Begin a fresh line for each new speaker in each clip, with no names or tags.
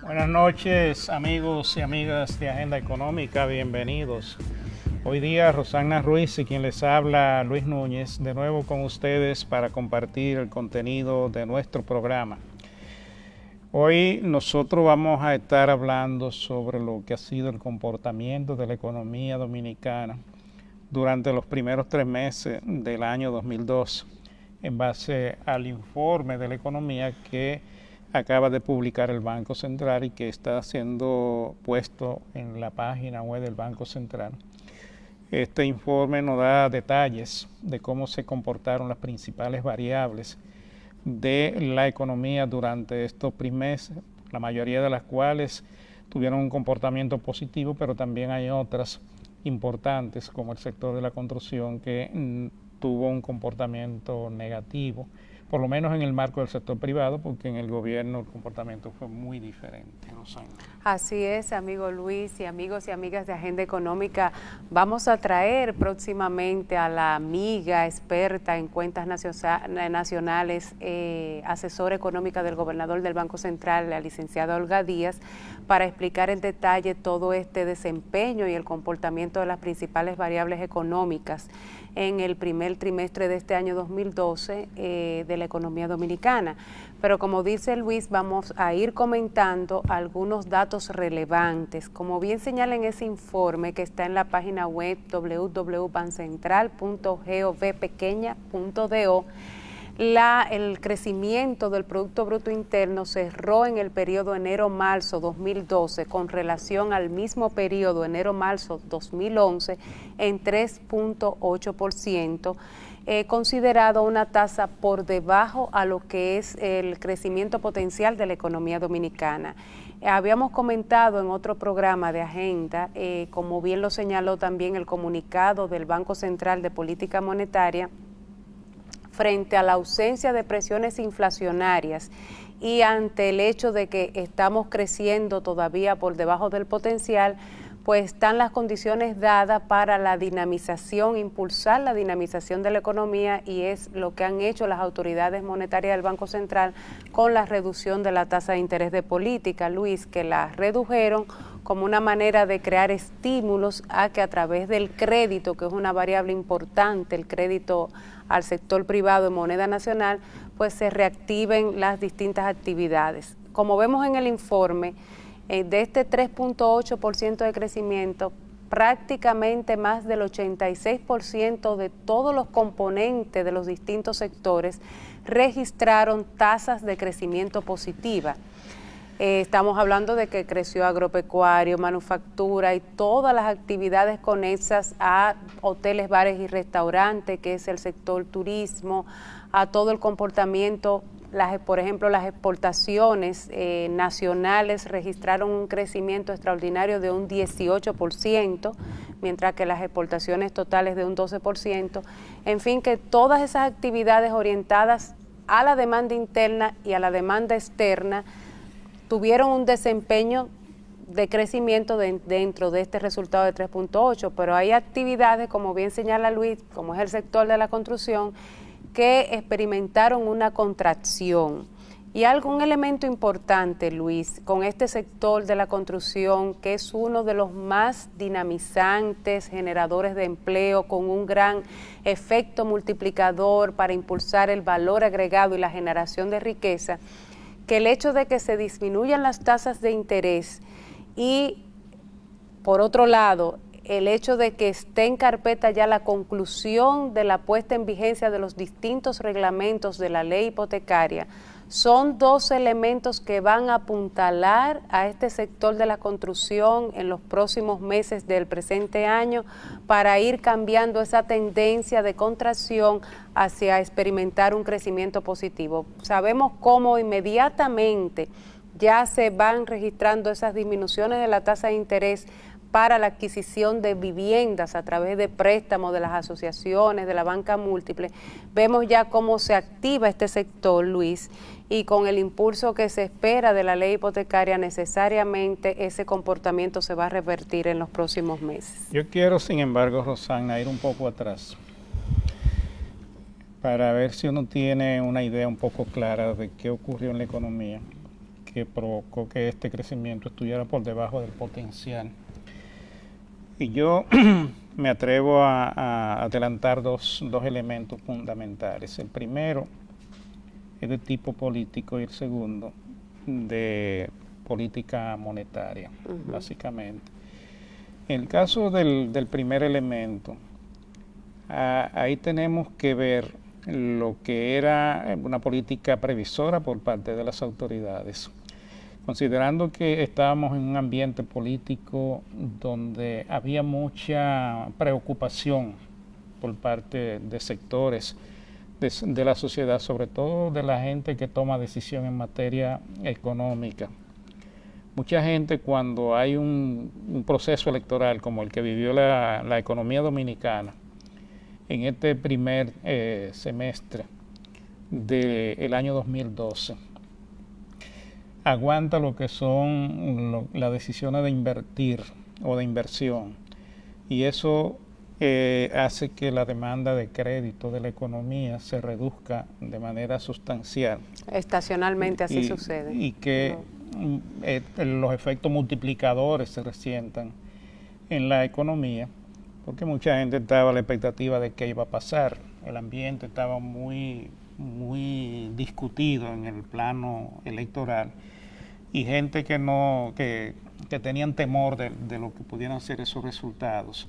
Buenas noches, amigos y amigas de Agenda Económica, bienvenidos. Hoy día Rosana Ruiz y quien les habla, Luis Núñez, de nuevo con ustedes para compartir el contenido de nuestro programa. Hoy nosotros vamos a estar hablando sobre lo que ha sido el comportamiento de la economía dominicana durante los primeros 3 meses del año 2012, en base al informe de la economía que acaba de publicar el Banco Central y que está siendo puesto en la página web del Banco Central. Este informe nos da detalles de cómo se comportaron las principales variables de la economía durante estos primeros meses, la mayoría de las cuales tuvieron un comportamiento positivo, pero también hay otras importantes como el sector de la construcción que tuvo un comportamiento negativo, por lo menos en el marco del sector privado, porque en el gobierno el comportamiento fue muy diferente.
Así es, amigo Luis y amigos y amigas de Agenda Económica. Vamos a traer próximamente a la amiga experta en cuentas nacionales, asesora económica del gobernador del Banco Central, la licenciada Olga Díaz, para explicar en detalle todo este desempeño y el comportamiento de las principales variables económicas en el primer trimestre de este año 2012 de la economía dominicana. Pero como dice Luis, vamos a ir comentando algunos datos relevantes. Como bien señala en ese informe que está en la página web www.bancentral.govpequeña.do, el crecimiento del Producto Bruto Interno cerró en el periodo enero-marzo 2012 con relación al mismo periodo enero-marzo 2011 en 3.8%, considerado una tasa por debajo a lo que es el crecimiento potencial de la economía dominicana. Habíamos comentado en otro programa de Agenda, como bien lo señaló también el comunicado del Banco Central de Política Monetaria, frente a la ausencia de presiones inflacionarias y ante el hecho de que estamos creciendo todavía por debajo del potencial, pues están las condiciones dadas para la dinamización, impulsar la dinamización de la economía, y es lo que han hecho las autoridades monetarias del Banco Central con la reducción de la tasa de interés de política, Luis, que la redujeron como una manera de crear estímulos a que a través del crédito, que es una variable importante, el crédito al sector privado en moneda nacional, pues se reactiven las distintas actividades. Como vemos en el informe, de este 3.8% de crecimiento, prácticamente más del 86% de todos los componentes de los distintos sectores registraron tasas de crecimiento positiva. Estamos hablando de que creció agropecuario, manufactura y todas las actividades conexas a hoteles, bares y restaurantes, que es el sector turismo, a todo el comportamiento. Por ejemplo, las exportaciones nacionales registraron un crecimiento extraordinario de un 18%, mientras que las exportaciones totales de un 12%. En fin, que todas esas actividades orientadas a la demanda interna y a la demanda externa tuvieron un desempeño de crecimiento dentro de este resultado de 3.8, pero hay actividades, como bien señala Luis, como es el sector de la construcción, que experimentaron una contracción. Y un elemento importante, Luis, con este sector de la construcción, que es uno de los más dinamizantes, generadores de empleo, con un gran efecto multiplicador para impulsar el valor agregado y la generación de riqueza, que el hecho de que se disminuyan las tasas de interés y, por otro lado, el hecho de que esté en carpeta ya la conclusión de la puesta en vigencia de los distintos reglamentos de la ley hipotecaria, son dos elementos que van a apuntalar a este sector de la construcción en los próximos meses del presente año para ir cambiando esa tendencia de contracción hacia experimentar un crecimiento positivo. Sabemos cómo inmediatamente ya se van registrando esas disminuciones de la tasa de interés para la adquisición de viviendas a través de préstamos de las asociaciones, de la banca múltiple. Vemos ya cómo se activa este sector, Luis, y con el impulso que se espera de la ley hipotecaria, necesariamente ese comportamiento se va a revertir en los próximos meses.
Yo quiero, sin embargo, Rosana, ir un poco atrás para ver si uno tiene una idea un poco clara de qué ocurrió en la economía, que provocó que este crecimiento estuviera por debajo del potencial. Y yo me atrevo a adelantar dos elementos fundamentales. El primero es de tipo político y el segundo de política monetaria, básicamente. En el caso del primer elemento, ahí tenemos que ver lo que era una política previsora por parte de las autoridades, considerando que estábamos en un ambiente político donde había mucha preocupación por parte de sectores de la sociedad, sobre todo de la gente que toma decisión en materia económica. Mucha gente, cuando hay un proceso electoral como el que vivió la economía dominicana en este primer semestre del año 2012, aguanta lo que son las decisiones de invertir o de inversión, y eso hace que la demanda de crédito de la economía se reduzca de manera sustancial.
Estacionalmente así sucede.
Y que los efectos multiplicadores se resientan en la economía, porque mucha gente estaba a la expectativa de qué iba a pasar. El ambiente estaba muy discutido en el plano electoral, y gente que tenían temor de lo que pudieran ser esos resultados,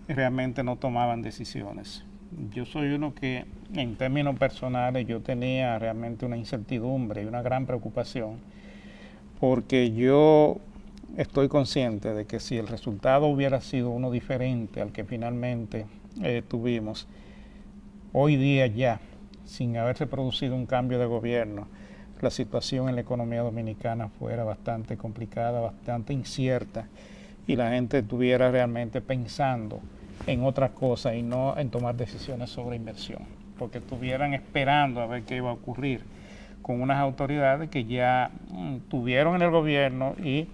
realmente no tomaban decisiones. Yo soy uno que, en términos personales, yo tenía realmente una incertidumbre y una gran preocupación, porque yo estoy consciente de que si el resultado hubiera sido uno diferente al que finalmente tuvimos, hoy día ya, sin haberse producido un cambio de gobierno, la situación en la economía dominicana fuera bastante complicada, bastante incierta, y la gente estuviera realmente pensando en otras cosas y no en tomar decisiones sobre inversión, porque estuvieran esperando a ver qué iba a ocurrir con unas autoridades que ya tuvieron en el gobierno y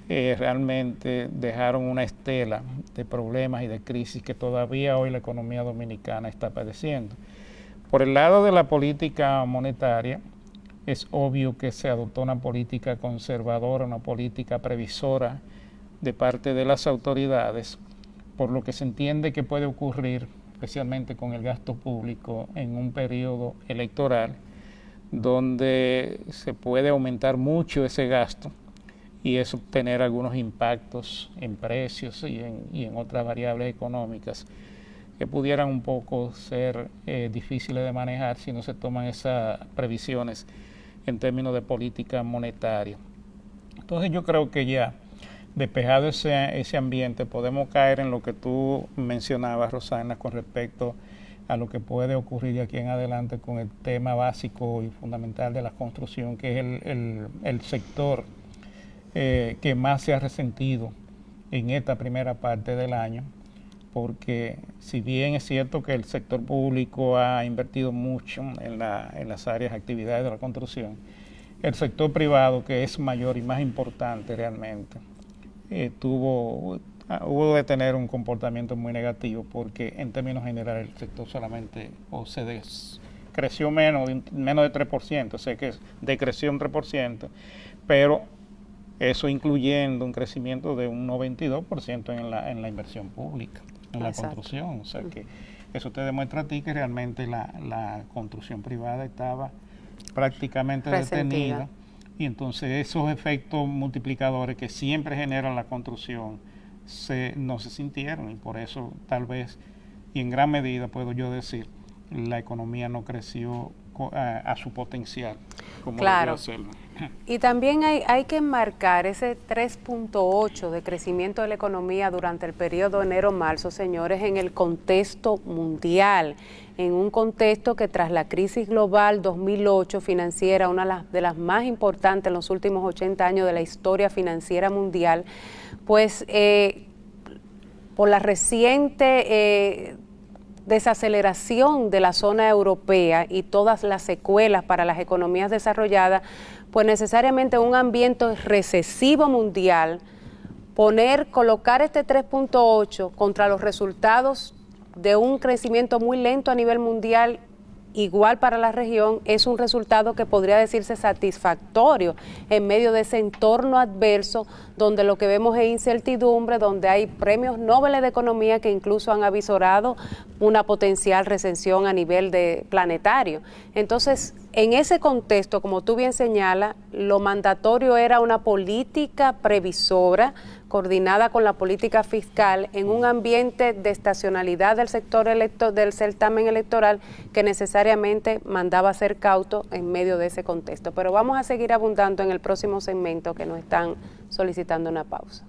realmente dejaron una estela de problemas y de crisis que todavía hoy la economía dominicana está padeciendo. Por el lado de la política monetaria, es obvio que se adoptó una política conservadora, una política previsora de parte de las autoridades, por lo que se entiende que puede ocurrir, especialmente con el gasto público en un periodo electoral, donde se puede aumentar mucho ese gasto y eso tener algunos impactos en precios y en otras variables económicas que pudieran un poco ser difíciles de manejar si no se toman esas previsiones en términos de política monetaria. Entonces yo creo que ya despejado ese ambiente, podemos caer en lo que tú mencionabas, Rosana, con respecto a lo que puede ocurrir de aquí en adelante con el tema básico y fundamental de la construcción, que es el sector que más se ha resentido en esta primera parte del año, porque si bien es cierto que el sector público ha invertido mucho en las áreas de actividades de la construcción, el sector privado, que es mayor y más importante realmente, hubo de tener un comportamiento muy negativo, porque en términos generales el sector solamente creció menos de 3%, o sea que decreció un 3%, pero eso incluyendo un crecimiento de un 92% en la inversión pública, en la construcción. O sea que eso te demuestra a ti que realmente la construcción privada estaba prácticamente detenida, y entonces esos efectos multiplicadores que siempre generan la construcción no se sintieron, y por eso tal vez, y en gran medida puedo yo decir, la economía no creció a su potencial como debió hacerlo.
Y también hay que enmarcar ese 3.8 de crecimiento de la economía durante el periodo enero-marzo, señores, en el contexto mundial, en un contexto que tras la crisis global 2008 financiera, una de las más importantes en los últimos 80 años de la historia financiera mundial, pues por la reciente desaceleración de la zona europea y todas las secuelas para las economías desarrolladas, pues necesariamente un ambiente recesivo mundial, colocar este 3.8 contra los resultados de un crecimiento muy lento a nivel mundial igual para la región, es un resultado que podría decirse satisfactorio en medio de ese entorno adverso donde lo que vemos es incertidumbre, donde hay premios Nobel de Economía que incluso han avisorado una potencial recesión a nivel planetario. Entonces, en ese contexto, como tú bien señalas, lo mandatorio era una política previsora coordinada con la política fiscal en un ambiente de estacionalidad del sector del certamen electoral que necesariamente mandaba ser cauto en medio de ese contexto. Pero vamos a seguir abundando en el próximo segmento que nos están solicitando una pausa.